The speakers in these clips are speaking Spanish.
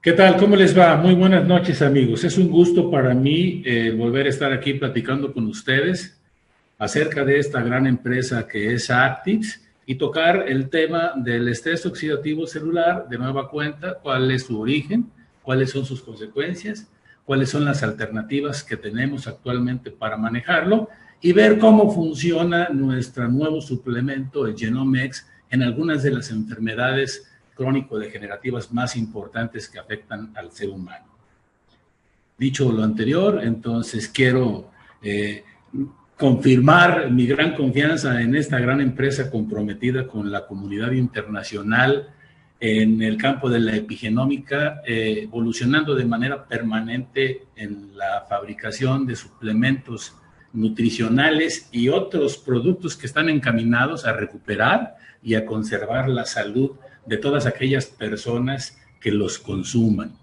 ¿Qué tal? ¿Cómo les va? Muy buenas noches, amigos. Es un gusto para mí volver a estar aquí platicando con ustedes acerca de esta gran empresa que es Actix y tocar el tema del estrés oxidativo celular de nueva cuenta, cuál es su origen, cuáles son sus consecuencias, cuáles son las alternativas que tenemos actualmente para manejarlo y ver cómo funciona nuestro nuevo suplemento, el Genomex, en algunas de las enfermedades crónico-degenerativas más importantes que afectan al ser humano. Dicho lo anterior, entonces quiero confirmar mi gran confianza en esta gran empresa comprometida con la comunidad internacional en el campo de la epigenómica, evolucionando de manera permanente en la fabricación de suplementos nutricionales y otros productos que están encaminados a recuperar y a conservar la salud de todas aquellas personas que los consuman.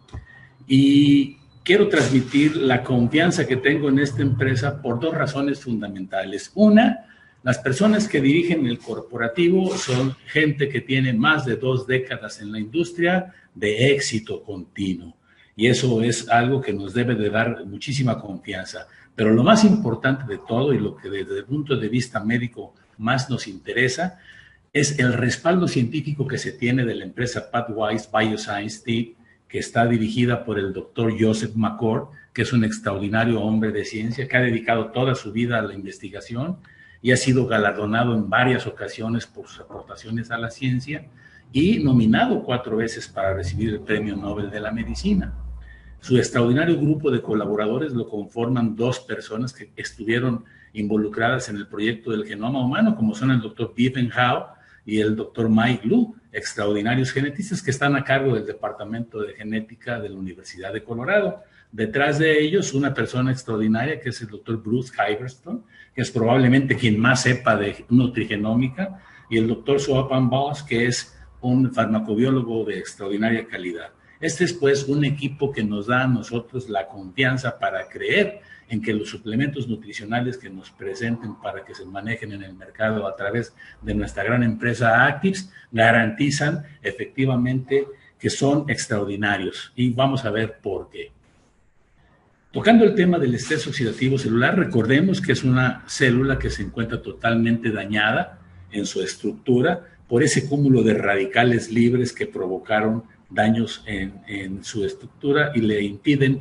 Y quiero transmitir la confianza que tengo en esta empresa por dos razones fundamentales. Una, las personas que dirigen el corporativo son gente que tiene más de 2 décadas en la industria de éxito continuo. Y eso es algo que nos debe de dar muchísima confianza. Pero lo más importante de todo y lo que desde el punto de vista médico más nos interesa es el respaldo científico que se tiene de la empresa Pathwise Bioscience Team, que está dirigida por el doctor Joseph McCord, que es un extraordinario hombre de ciencia, que ha dedicado toda su vida a la investigación y ha sido galardonado en varias ocasiones por sus aportaciones a la ciencia y nominado 4 veces para recibir el Premio Nobel de la Medicina. Su extraordinario grupo de colaboradores lo conforman 2 personas que estuvieron involucradas en el proyecto del genoma humano, como son el doctor Stephen Howe y el doctor Mike Lu, extraordinarios genetistas que están a cargo del Departamento de Genética de la Universidad de Colorado. Detrás de ellos, una persona extraordinaria que es el doctor Bruce Hyverstone, que es probablemente quien más sepa de nutrigenómica, y el doctor Swapan Bose, que es un farmacobiólogo de extraordinaria calidad. Este es pues un equipo que nos da a nosotros la confianza para creer en que los suplementos nutricionales que nos presenten para que se manejen en el mercado a través de nuestra gran empresa Actix garantizan efectivamente que son extraordinarios. Y vamos a ver por qué. Tocando el tema del estrés oxidativo celular, recordemos que es una célula que se encuentra totalmente dañada en su estructura por ese cúmulo de radicales libres que provocaron daños en su estructura y le impiden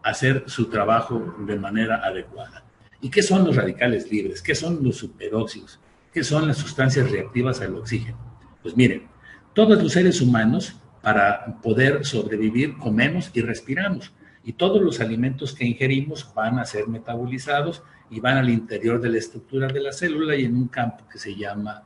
hacer su trabajo de manera adecuada. ¿Y qué son los radicales libres? ¿Qué son los superóxidos? ¿Qué son las sustancias reactivas al oxígeno? Pues miren, todos los seres humanos para poder sobrevivir comemos y respiramos y todos los alimentos que ingerimos van a ser metabolizados y van al interior de la estructura de la célula y en un campo que se llama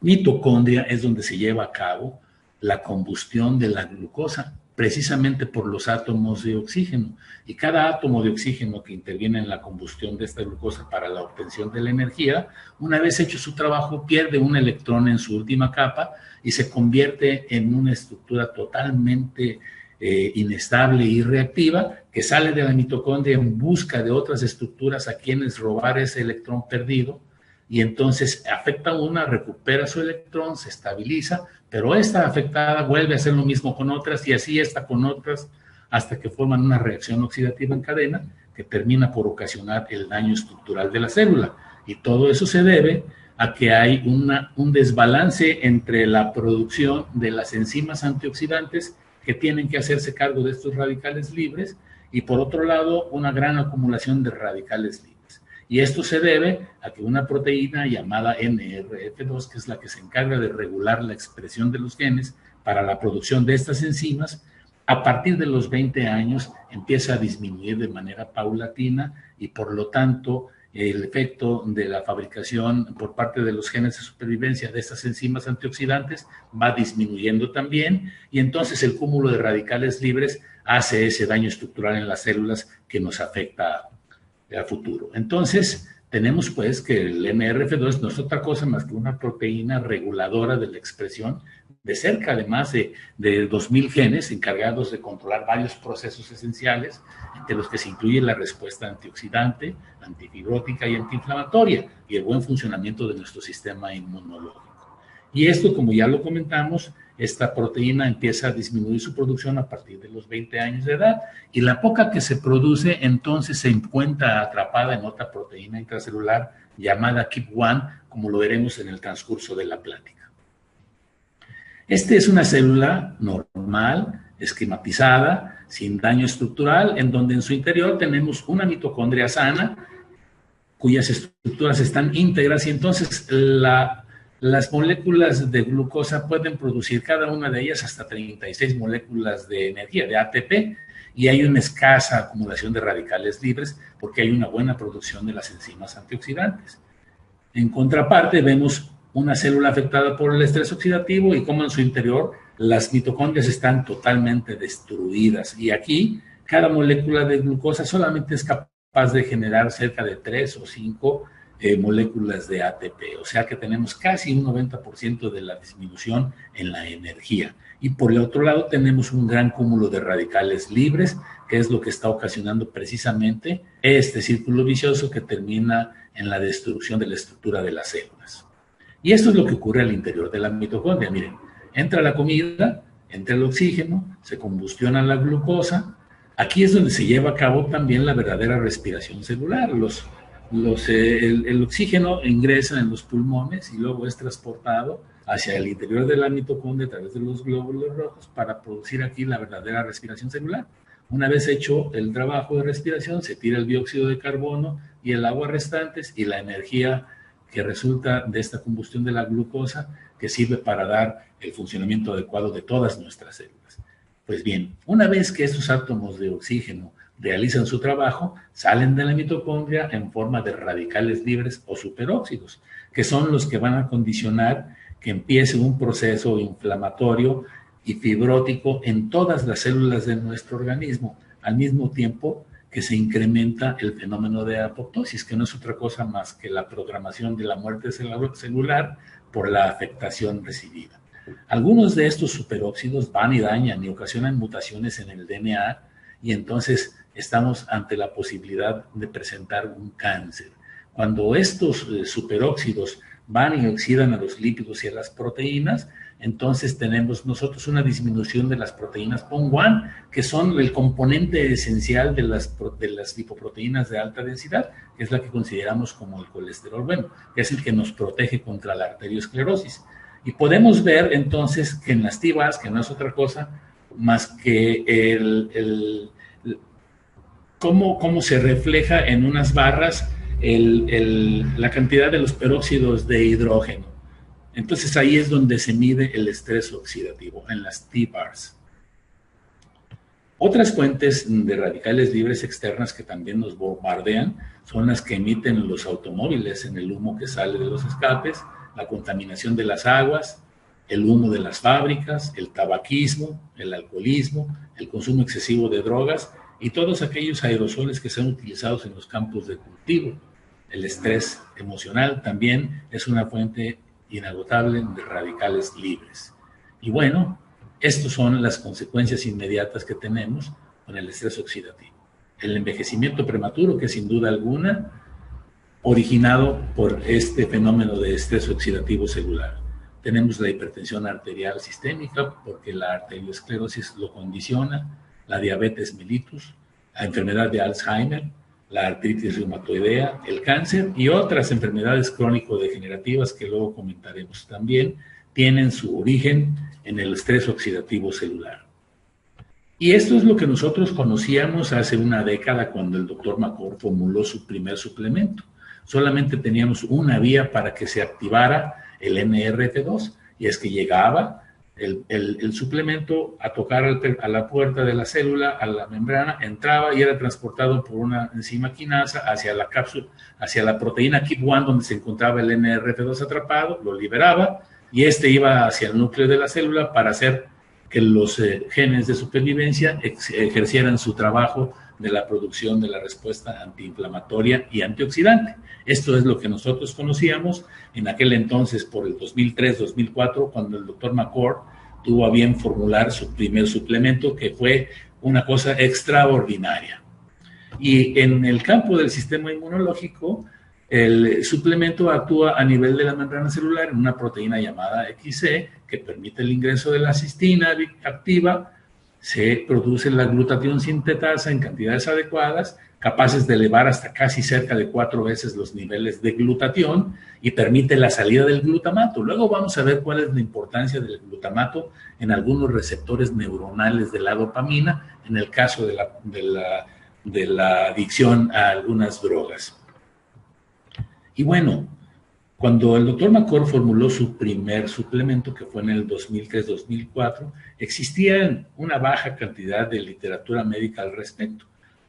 mitocondria es donde se lleva a cabo la combustión de la glucosa, precisamente por los átomos de oxígeno. Y cada átomo de oxígeno que interviene en la combustión de esta glucosa para la obtención de la energía, una vez hecho su trabajo, pierde un electrón en su última capa y se convierte en una estructura totalmente inestable y reactiva, que sale de la mitocondria en busca de otras estructuras a quienes robar ese electrón perdido, y entonces afecta una, recupera su electrón, se estabiliza, pero esta afectada vuelve a hacer lo mismo con otras y así esta con otras hasta que forman una reacción oxidativa en cadena que termina por ocasionar el daño estructural de la célula. Y todo eso se debe a que hay un desbalance entre la producción de las enzimas antioxidantes que tienen que hacerse cargo de estos radicales libres y por otro lado una gran acumulación de radicales libres. Y esto se debe a que una proteína llamada NRF2, que es la que se encarga de regular la expresión de los genes para la producción de estas enzimas, a partir de los 20 años empieza a disminuir de manera paulatina y por lo tanto el efecto de la fabricación por parte de los genes de supervivencia de estas enzimas antioxidantes va disminuyendo también y entonces el cúmulo de radicales libres hace ese daño estructural en las células que nos afecta a futuro. Entonces, tenemos pues que el NRF2 no es otra cosa más que una proteína reguladora de la expresión de cerca de más de 2.000 genes encargados de controlar varios procesos esenciales, entre los que se incluye la respuesta antioxidante, antifibrótica y antiinflamatoria, y el buen funcionamiento de nuestro sistema inmunológico. Y esto, como ya lo comentamos, esta proteína empieza a disminuir su producción a partir de los 20 años de edad y la poca que se produce entonces se encuentra atrapada en otra proteína intracelular llamada KEAP1, como lo veremos en el transcurso de la plática. Esta es una célula normal, esquematizada, sin daño estructural, en donde en su interior tenemos una mitocondria sana, cuyas estructuras están íntegras y entonces las moléculas de glucosa pueden producir cada una de ellas hasta 36 moléculas de energía, de ATP, y hay una escasa acumulación de radicales libres porque hay una buena producción de las enzimas antioxidantes. En contraparte, vemos una célula afectada por el estrés oxidativo y cómo en su interior las mitocondrias están totalmente destruidas. Y aquí, cada molécula de glucosa solamente es capaz de generar cerca de 3 o 5 moléculas de ATP. O sea que tenemos casi un 90% de la disminución en la energía. Y por el otro lado tenemos un gran cúmulo de radicales libres, que es lo que está ocasionando precisamente este círculo vicioso que termina en la destrucción de la estructura de las células. Y esto es lo que ocurre al interior de la mitocondria. Miren, entra la comida, entra el oxígeno, se combustiona la glucosa. Aquí es donde se lleva a cabo también la verdadera respiración celular. El oxígeno ingresa en los pulmones y luego es transportado hacia el interior de la mitocondria a través de los glóbulos rojos para producir aquí la verdadera respiración celular. Una vez hecho el trabajo de respiración, se tira el dióxido de carbono y el agua restantes y la energía que resulta de esta combustión de la glucosa que sirve para dar el funcionamiento adecuado de todas nuestras células. Pues bien, una vez que estos átomos de oxígeno realizan su trabajo, salen de la mitocondria en forma de radicales libres o superóxidos, que son los que van a condicionar que empiece un proceso inflamatorio y fibrótico en todas las células de nuestro organismo, al mismo tiempo que se incrementa el fenómeno de apoptosis, que no es otra cosa más que la programación de la muerte celular por la afectación recibida. Algunos de estos superóxidos van y dañan y ocasionan mutaciones en el DNA y entonces estamos ante la posibilidad de presentar un cáncer. Cuando estos superóxidos van y oxidan a los lípidos y a las proteínas, entonces tenemos nosotros una disminución de las proteínas PON1, que son el componente esencial de las lipoproteínas de alta densidad, que es la que consideramos como el colesterol bueno, que es el que nos protege contra la arteriosclerosis. Y podemos ver entonces que en las TBAS, que no es otra cosa más que cómo se refleja en unas barras la cantidad de los peróxidos de hidrógeno. Entonces ahí es donde se mide el estrés oxidativo, en las TBARS. Otras fuentes de radicales libres externas que también nos bombardean son las que emiten los automóviles en el humo que sale de los escapes, la contaminación de las aguas, el humo de las fábricas, el tabaquismo, el alcoholismo, el consumo excesivo de drogas y todos aquellos aerosoles que son utilizados en los campos de cultivo. El estrés emocional también es una fuente inagotable de radicales libres. Y bueno, estas son las consecuencias inmediatas que tenemos con el estrés oxidativo. El envejecimiento prematuro, que sin duda alguna, originado por este fenómeno de estrés oxidativo celular. Tenemos la hipertensión arterial sistémica, porque la arteriosclerosis lo condiciona, la diabetes mellitus, la enfermedad de Alzheimer, la artritis reumatoidea, el cáncer y otras enfermedades crónico-degenerativas que luego comentaremos también, tienen su origen en el estrés oxidativo celular. Y esto es lo que nosotros conocíamos hace una década cuando el doctor McCord formuló su primer suplemento. Solamente teníamos una vía para que se activara el NRF2 y es que llegaba el suplemento a tocar a la puerta de la célula, a la membrana, entraba y era transportado por una enzima quinasa hacia la cápsula, hacia la proteína KEAP1 donde se encontraba el NRF2 atrapado, lo liberaba y este iba hacia el núcleo de la célula para hacer que los genes de supervivencia ejercieran su trabajo de la producción de la respuesta antiinflamatoria y antioxidante. Esto es lo que nosotros conocíamos en aquel entonces por el 2003-2004, cuando el doctor McCord tuvo a bien formular su primer suplemento, que fue una cosa extraordinaria. Y en el campo del sistema inmunológico, El suplemento actúa a nivel de la membrana celular en una proteína llamada XC que permite el ingreso de la cistina activa. Se produce la glutatión sintetasa en cantidades adecuadas, capaces de elevar hasta casi cerca de 4 veces los niveles de glutatión y permite la salida del glutamato. Luego vamos a ver cuál es la importancia del glutamato en algunos receptores neuronales de la dopamina, en el caso de la adicción a algunas drogas. Y bueno, cuando el doctor McCord formuló su primer suplemento, que fue en el 2003-2004, existía una baja cantidad de literatura médica al respecto,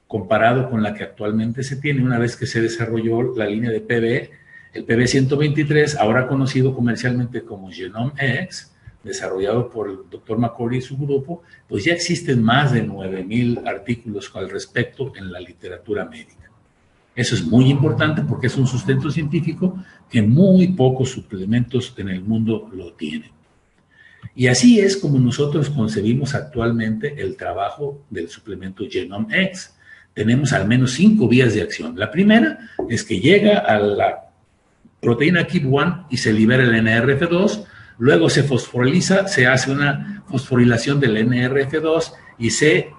comparado con la que actualmente se tiene una vez que se desarrolló la línea de PB, el PB123, ahora conocido comercialmente como Genome X, desarrollado por el doctor McCord y su grupo, pues ya existen más de 9,000 artículos al respecto en la literatura médica. Eso es muy importante porque es un sustento científico que muy pocos suplementos en el mundo lo tienen. Y así es como nosotros concebimos actualmente el trabajo del suplemento Genome X. Tenemos al menos 5 vías de acción. La primera es que llega a la proteína KEAP1 y se libera el NRF2, luego se fosforiliza, se hace una fosforilación del NRF2 y se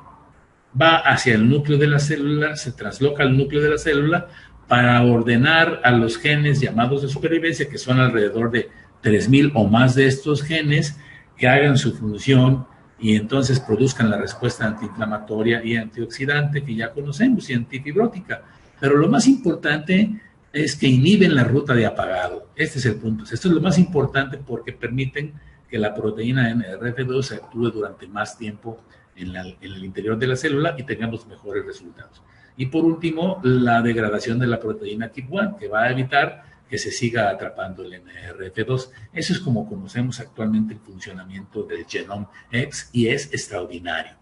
va hacia el núcleo de la célula, se trasloca al núcleo de la célula para ordenar a los genes llamados de supervivencia, que son alrededor de 3,000 o más de estos genes, que hagan su función y entonces produzcan la respuesta antiinflamatoria y antioxidante que ya conocemos y antifibrótica. Pero lo más importante es que inhiben la ruta de apagado. Este es el punto. Esto es lo más importante porque permiten que la proteína NRF2 actúe durante más tiempo en el interior de la célula y tengamos mejores resultados. Y por último, la degradación de la proteína KEAP1, que va a evitar que se siga atrapando el NRF2. Eso es como conocemos actualmente el funcionamiento del Genome X y es extraordinario.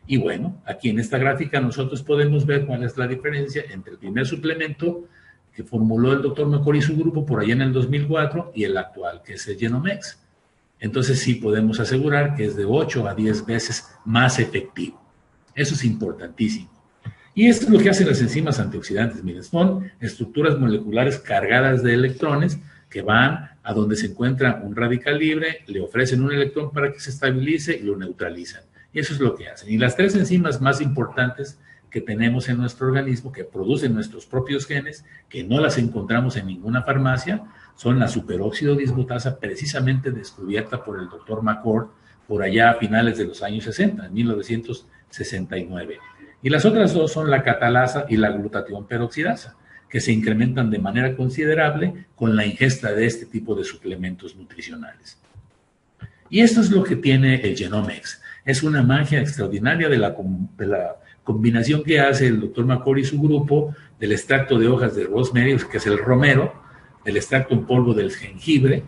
Y bueno, aquí en esta gráfica nosotros podemos ver cuál es la diferencia entre el primer suplemento que formuló el doctor McCord y su grupo por allá en el 2004 y el actual, que es el Genome X. Entonces sí podemos asegurar que es de 8 a 10 veces más efectivo. Eso es importantísimo. Y esto es lo que hacen las enzimas antioxidantes. Miren, son estructuras moleculares cargadas de electrones que van a donde se encuentra un radical libre, le ofrecen un electrón para que se estabilice y lo neutralizan. Y eso es lo que hacen. Y las 3 enzimas más importantes que tenemos en nuestro organismo, que producen nuestros propios genes, que no las encontramos en ninguna farmacia, son la superóxido dismutasa, precisamente descubierta por el doctor McCord por allá a finales de los años 60, en 1969. Y las otras 2 son la catalasa y la glutatión peroxidasa, que se incrementan de manera considerable con la ingesta de este tipo de suplementos nutricionales. Y esto es lo que tiene el Genome X. Es una magia extraordinaria de la combinación que hace el doctor McCord y su grupo del extracto de hojas de rosemary, que es el romero, del extracto en polvo del jengibre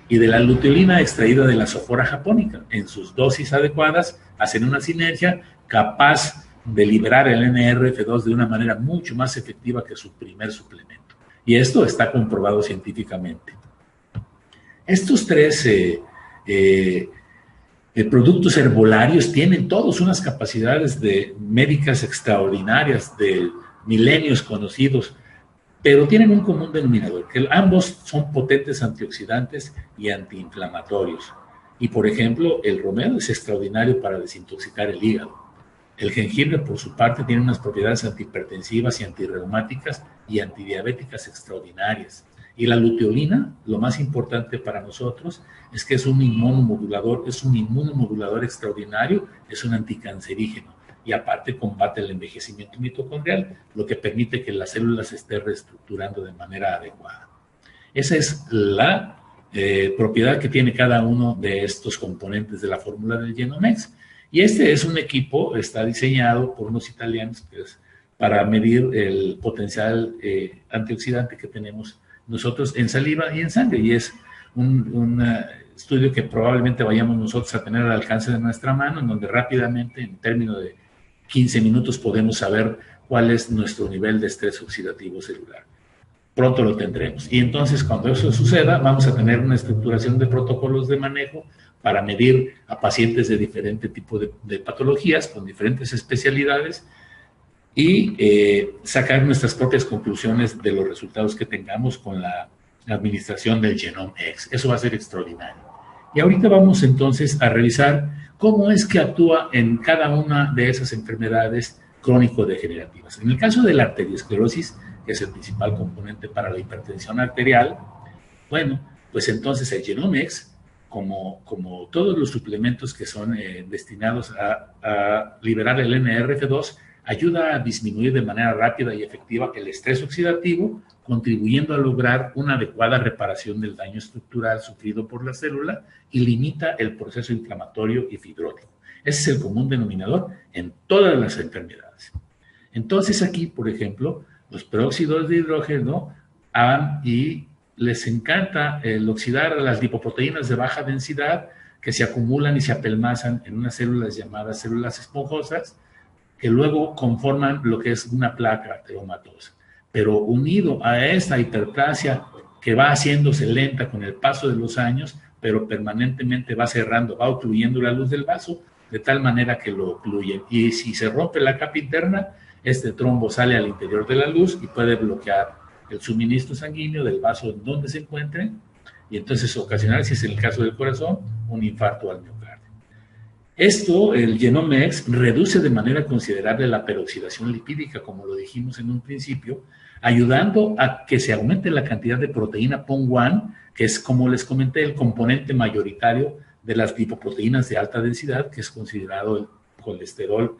y de la luteolina extraída de la Sophora japonica. En sus dosis adecuadas hacen una sinergia capaz de liberar el NRF2 de una manera mucho más efectiva que su primer suplemento. Y esto está comprobado científicamente. Estos 3 productos herbolarios tienen todos unas capacidades médicas extraordinarias, de milenios conocidos, pero tienen un común denominador, que ambos son potentes antioxidantes y antiinflamatorios. Y, por ejemplo, el romero es extraordinario para desintoxicar el hígado. El jengibre, por su parte, tiene unas propiedades antihipertensivas y antirreumáticas y antidiabéticas extraordinarias. Y la luteolina, lo más importante para nosotros, es que es un inmunomodulador extraordinario, es un anticancerígeno. Y aparte combate el envejecimiento mitocondrial, lo que permite que las células se estén reestructurando de manera adecuada. Esa es la propiedad que tiene cada uno de estos componentes de la fórmula del Genome X. Y este es un equipo, está diseñado por unos italianos para medir el potencial antioxidante que tenemos nosotros en saliva y en sangre. Y es un estudio que probablemente vayamos nosotros a tener al alcance de nuestra mano, en donde rápidamente, en términos de 15 minutos, podemos saber cuál es nuestro nivel de estrés oxidativo celular. Pronto lo tendremos. Y entonces, cuando eso suceda, vamos a tener una estructuración de protocolos de manejo para medir a pacientes de diferente tipo de patologías, con diferentes especialidades, y sacar nuestras propias conclusiones de los resultados que tengamos con la administración del Genome X. Eso va a ser extraordinario. Y ahorita vamos entonces a revisar cómo es que actúa en cada una de esas enfermedades crónico-degenerativas. En el caso de la arteriosclerosis, que es el principal componente para la hipertensión arterial, bueno, pues entonces el Genome X, como todos los suplementos que son destinados a liberar el NRF2, ayuda a disminuir de manera rápida y efectiva el estrés oxidativo, contribuyendo a lograr una adecuada reparación del daño estructural sufrido por la célula y limita el proceso inflamatorio y fibrótico. Ese es el común denominador en todas las enfermedades. Entonces aquí, por ejemplo, los peróxidos de hidrógeno y les encanta el oxidar a las lipoproteínas de baja densidad que se acumulan y se apelmazan en unas células llamadas células esponjosas, que luego conforman lo que es una placa arteriomatosa. Pero unido a esta hiperplasia que va haciéndose lenta con el paso de los años, pero permanentemente va cerrando, va ocluyendo la luz del vaso, de tal manera que lo ocluyen. Y si se rompe la capa interna, este trombo sale al interior de la luz y puede bloquear el suministro sanguíneo del vaso en donde se encuentre, y entonces ocasionar, si es el caso del corazón, un infarto al miocardio. Esto, el Genome X, reduce de manera considerable la peroxidación lipídica, como lo dijimos en un principio, ayudando a que se aumente la cantidad de proteína PON1, que es, como les comenté, el componente mayoritario de las lipoproteínas de alta densidad, que es considerado el colesterol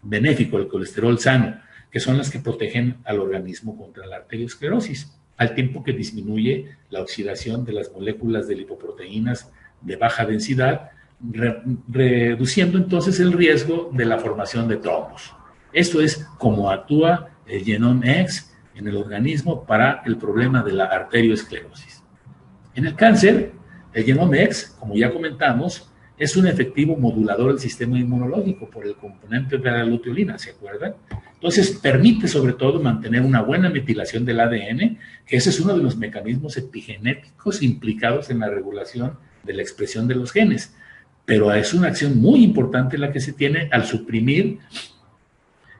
benéfico, el colesterol sano, que son las que protegen al organismo contra la arteriosclerosis, al tiempo que disminuye la oxidación de las moléculas de lipoproteínas de baja densidad, reduciendo entonces el riesgo de la formación de trombos. Esto es cómo actúa el Genome X en el organismo para el problema de la arteriosclerosis. En el cáncer, el Genome X, como ya comentamos, es un efectivo modulador del sistema inmunológico por el componente de la luteolina, ¿se acuerdan? Entonces, permite sobre todo mantener una buena metilación del ADN, que ese es uno de los mecanismos epigenéticos implicados en la regulación de la expresión de los genes. Pero es una acción muy importante la que se tiene al suprimir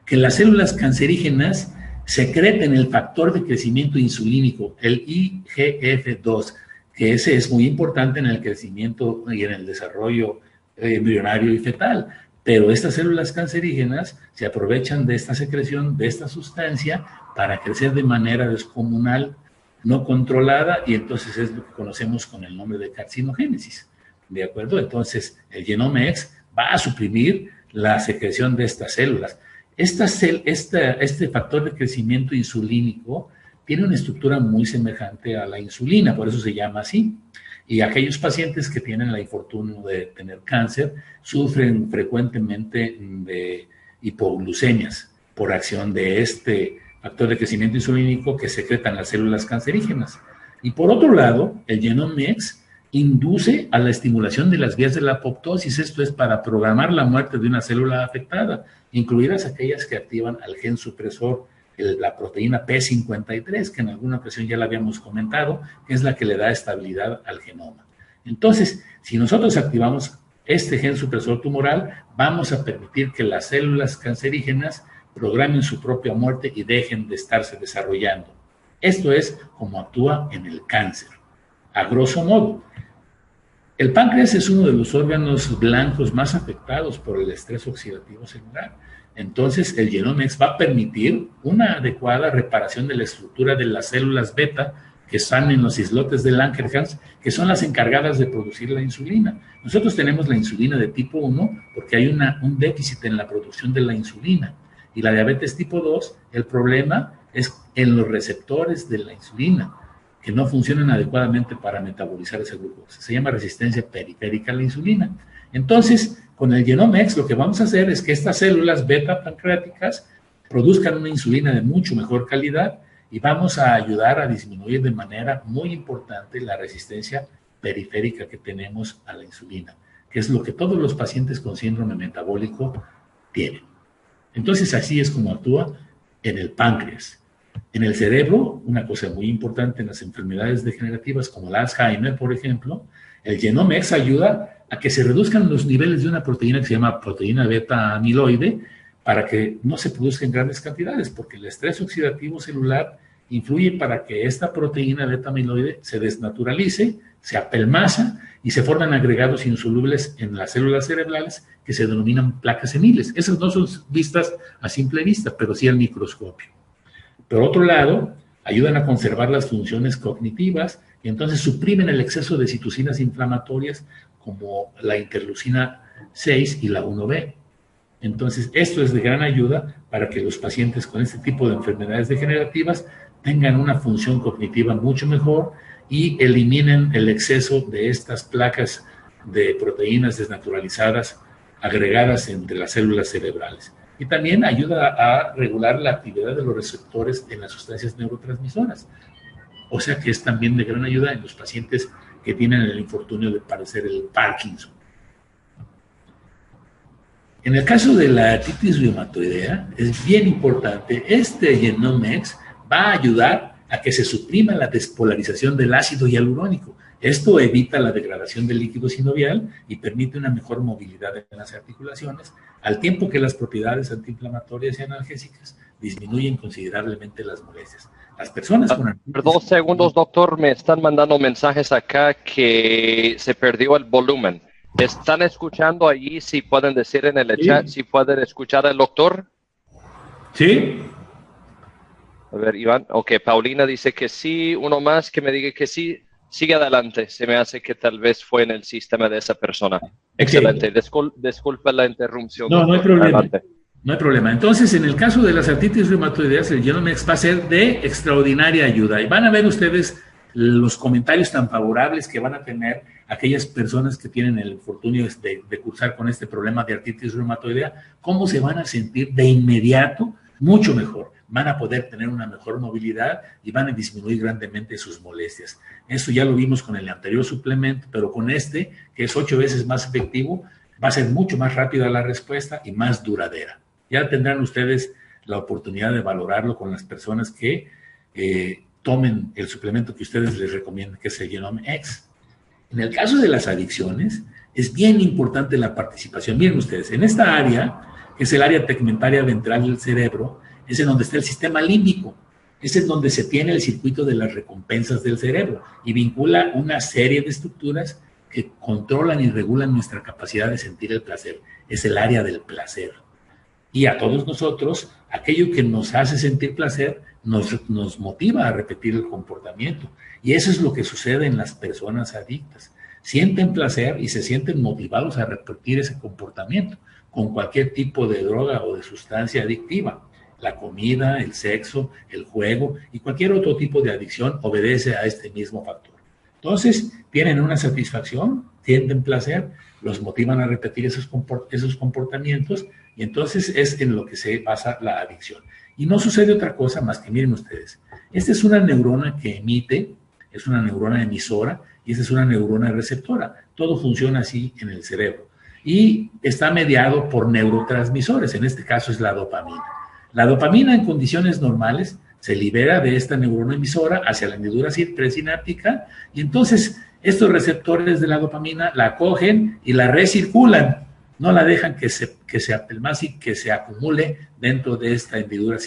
que las células cancerígenas secreten el factor de crecimiento insulínico, el IGF-2, que ese es muy importante en el crecimiento y en el desarrollo embrionario y fetal. Pero estas células cancerígenas se aprovechan de esta secreción, de esta sustancia, para crecer de manera descomunal, no controlada, y entonces es lo que conocemos con el nombre de carcinogénesis. ¿De acuerdo? Entonces, el Genome X va a suprimir la secreción de estas células. Este factor de crecimiento insulínico tiene una estructura muy semejante a la insulina, por eso se llama así. Y aquellos pacientes que tienen la infortunio de tener cáncer sufren frecuentemente de hipoglucemias por acción de este factor de crecimiento insulínico que secretan las células cancerígenas. Y por otro lado, el Genome X induce a la estimulación de las vías de la apoptosis. Esto es para programar la muerte de una célula afectada, incluidas aquellas que activan al gen supresor, la proteína P53, que en alguna ocasión ya la habíamos comentado, que es la que le da estabilidad al genoma. Entonces, si nosotros activamos este gen supresor tumoral, vamos a permitir que las células cancerígenas programen su propia muerte y dejen de estarse desarrollando. Esto es como actúa en el cáncer, a grosso modo. El páncreas es uno de los órganos blancos más afectados por el estrés oxidativo celular. Entonces, el Genome X va a permitir una adecuada reparación de la estructura de las células beta que están en los islotes de Langerhans, que son las encargadas de producir la insulina. Nosotros tenemos la insulina de tipo 1 porque hay un déficit en la producción de la insulina. Y la diabetes tipo 2, el problema es en los receptores de la insulina, que no funcionan adecuadamente para metabolizar ese glucosa. Se llama resistencia periférica a la insulina. Entonces, con el Genome X lo que vamos a hacer es que estas células beta pancreáticas produzcan una insulina de mucho mejor calidad y vamos a ayudar a disminuir de manera muy importante la resistencia periférica que tenemos a la insulina, que es lo que todos los pacientes con síndrome metabólico tienen. Entonces, así es como actúa en el páncreas. En el cerebro, una cosa muy importante en las enfermedades degenerativas como el Alzheimer, por ejemplo, el Genome X ayuda a que se reduzcan los niveles de una proteína que se llama proteína beta amiloide, para que no se produzcan grandes cantidades, porque el estrés oxidativo celular influye para que esta proteína beta-amiloide se desnaturalice, se apelmaza y se forman agregados insolubles en las células cerebrales que se denominan placas seniles. Esas no son vistas a simple vista, pero sí al microscopio. Por otro lado, ayudan a conservar las funciones cognitivas y entonces suprimen el exceso de citocinas inflamatorias como la interleucina 6 y la 1B. Entonces, esto es de gran ayuda para que los pacientes con este tipo de enfermedades degenerativas tengan una función cognitiva mucho mejor y eliminen el exceso de estas placas de proteínas desnaturalizadas agregadas entre las células cerebrales. Y también ayuda a regular la actividad de los receptores en las sustancias neurotransmisoras. O sea que es también de gran ayuda en los pacientes que tienen el infortunio de padecer el Parkinson. En el caso de la artritis reumatoidea, es bien importante, este Genomex va a ayudar a que se suprima la despolarización del ácido hialurónico. Esto evita la degradación del líquido sinovial y permite una mejor movilidad en las articulaciones, al tiempo que las propiedades antiinflamatorias y analgésicas disminuyen considerablemente las molestias. Las personas con artritis... 2 segundos, doctor, me están mandando mensajes acá que se perdió el volumen. ¿Están escuchando allí? Si pueden decir en el chat, si pueden escuchar al doctor. ¿Sí? A ver, Iván. Ok, Paulina dice que sí. Uno más que me diga que sí. Sigue adelante. Se me hace que tal vez fue en el sistema de esa persona. Excelente. Disculpa la interrupción. No, doctor. no hay problema. Adelante. No hay problema. Entonces, en el caso de las artritis reumatoideas, el Genomex va a ser de extraordinaria ayuda. Y van a ver ustedes los comentarios tan favorables que van a tener aquellas personas que tienen el infortunio de cursar con este problema de artritis reumatoidea, cómo se van a sentir de inmediato mucho mejor. Van a poder tener una mejor movilidad y van a disminuir grandemente sus molestias. Eso ya lo vimos con el anterior suplemento, pero con este, que es 8 veces más efectivo, va a ser mucho más rápida la respuesta y más duradera. Ya tendrán ustedes la oportunidad de valorarlo con las personas que tomen el suplemento que ustedes les recomiendan, que es el Genomex. En el caso de las adicciones, es bien importante la participación. Miren ustedes, en esta área, que es el área tegmentaria ventral del cerebro, es en donde está el sistema límbico. Es en donde se tiene el circuito de las recompensas del cerebro y vincula una serie de estructuras que controlan y regulan nuestra capacidad de sentir el placer. Es el área del placer. Y a todos nosotros, aquello que nos hace sentir placer nos motiva a repetir el comportamiento. Y eso es lo que sucede en las personas adictas. Sienten placer y se sienten motivados a repetir ese comportamiento con cualquier tipo de droga o de sustancia adictiva. La comida, el sexo, el juego y cualquier otro tipo de adicción obedece a este mismo factor. Entonces, tienen una satisfacción, sienten placer, los motivan a repetir esos comportamientos y entonces es en lo que se basa la adicción. Y no sucede otra cosa más que, miren ustedes, esta es una neurona que emite, es una neurona emisora y esta es una neurona receptora. Todo funciona así en el cerebro y está mediado por neurotransmisores, en este caso es la dopamina. La dopamina en condiciones normales se libera de esta neurona emisora hacia la hendidura presináptica y entonces estos receptores de la dopamina la cogen y la recirculan, no la dejan que se apelmace y que se acumule dentro de esta hendidura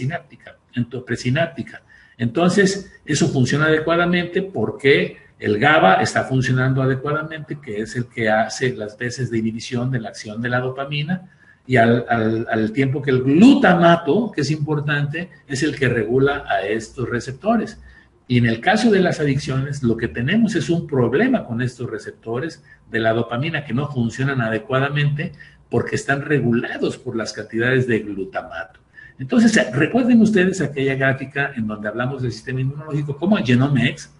presináptica. Entonces, eso funciona adecuadamente porque el GABA está funcionando adecuadamente, que es el que hace las veces de inhibición de la acción de la dopamina, y al tiempo que el glutamato, que es importante, es el que regula a estos receptores. Y en el caso de las adicciones, lo que tenemos es un problema con estos receptores de la dopamina que no funcionan adecuadamente porque están regulados por las cantidades de glutamato. Entonces, recuerden ustedes aquella gráfica en donde hablamos del sistema inmunológico, cómo el Genomex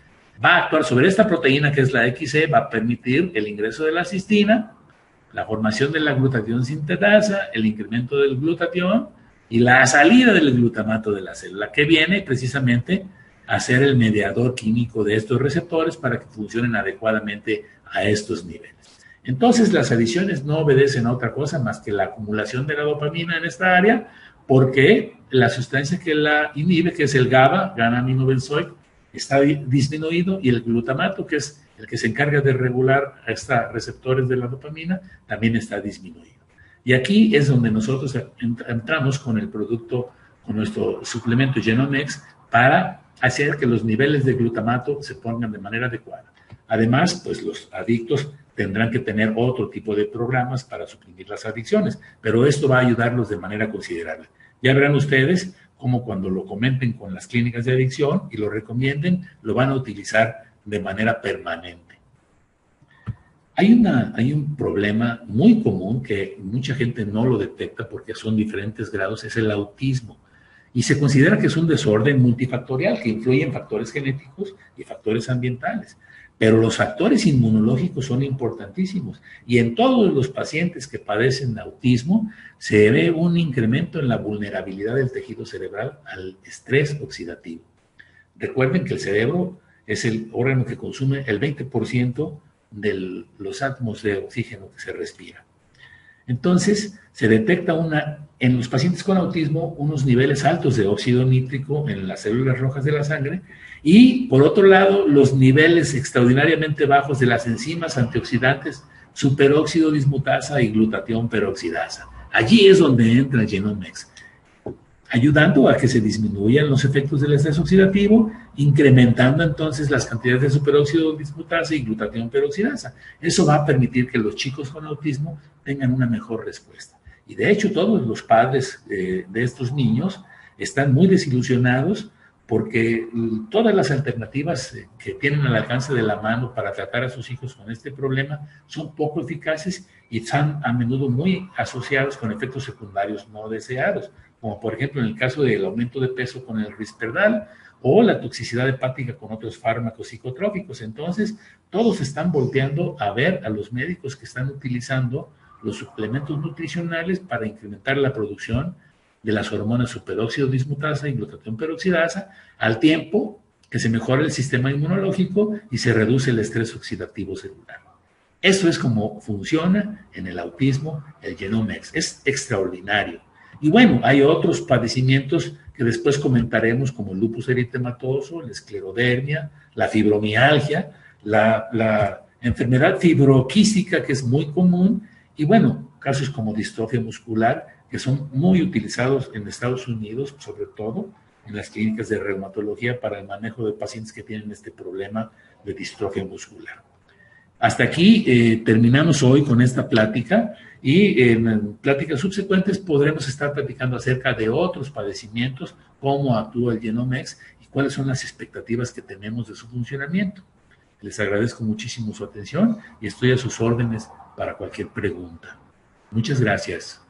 va a actuar sobre esta proteína que es la XE, va a permitir el ingreso de la cistina, la formación de la glutatión sintetasa, el incremento del glutatión y la salida del glutamato de la célula, que viene precisamente a ser el mediador químico de estos receptores para que funcionen adecuadamente a estos niveles. Entonces, las adicciones no obedecen a otra cosa más que la acumulación de la dopamina en esta área, porque la sustancia que la inhibe, que es el GABA, gamma-aminobenzoic, está disminuido y el glutamato, que es el que se encarga de regular a estos receptores de la dopamina, también está disminuido. Y aquí es donde nosotros entramos con el producto, con nuestro suplemento Genomex, para hacer que los niveles de glutamato se pongan de manera adecuada. Además, pues los adictos tendrán que tener otro tipo de programas para suprimir las adicciones, pero esto va a ayudarlos de manera considerable. Ya verán ustedes cómo cuando lo comenten con las clínicas de adicción y lo recomienden, lo van a utilizar de manera permanente. Hay un problema muy común que mucha gente no lo detecta porque son diferentes grados, es el autismo. Y se considera que es un desorden multifactorial que influye en factores genéticos y factores ambientales. Pero los factores inmunológicos son importantísimos. Y en todos los pacientes que padecen autismo se ve un incremento en la vulnerabilidad del tejido cerebral al estrés oxidativo. Recuerden que el cerebro es el órgano que consume el 20% de los átomos de oxígeno que se respira. Entonces, se detecta en los pacientes con autismo unos niveles altos de óxido nítrico en las células rojas de la sangre y, por otro lado, los niveles extraordinariamente bajos de las enzimas antioxidantes superóxido dismutasa y glutatión peroxidasa. Allí es donde entra Genomex, ayudando a que se disminuyan los efectos del estrés oxidativo, incrementando entonces las cantidades de superóxido dismutasa y glutatión peroxidasa. Eso va a permitir que los chicos con autismo tengan una mejor respuesta. Y de hecho, todos los padres de estos niños están muy desilusionados porque todas las alternativas que tienen al alcance de la mano para tratar a sus hijos con este problema son poco eficaces y están a menudo muy asociados con efectos secundarios no deseados, como por ejemplo en el caso del aumento de peso con el Risperdal o la toxicidad hepática con otros fármacos psicotrópicos. Entonces, todos están volteando a ver a los médicos que están utilizando los suplementos nutricionales para incrementar la producción de las hormonas superóxido dismutasa y glutatión peroxidasa, al tiempo que se mejora el sistema inmunológico y se reduce el estrés oxidativo celular. Eso es como funciona en el autismo el Genomex. Es extraordinario. Y bueno, hay otros padecimientos que después comentaremos, como el lupus eritematoso, la esclerodermia, la fibromialgia, la enfermedad fibroquística, que es muy común, y bueno, casos como distrofia muscular, que son muy utilizados en Estados Unidos, sobre todo en las clínicas de reumatología para el manejo de pacientes que tienen este problema de distrofia muscular. Hasta aquí terminamos hoy con esta plática y en pláticas subsecuentes podremos estar platicando acerca de otros padecimientos, cómo actúa el Genomex y cuáles son las expectativas que tenemos de su funcionamiento. Les agradezco muchísimo su atención y estoy a sus órdenes para cualquier pregunta. Muchas gracias.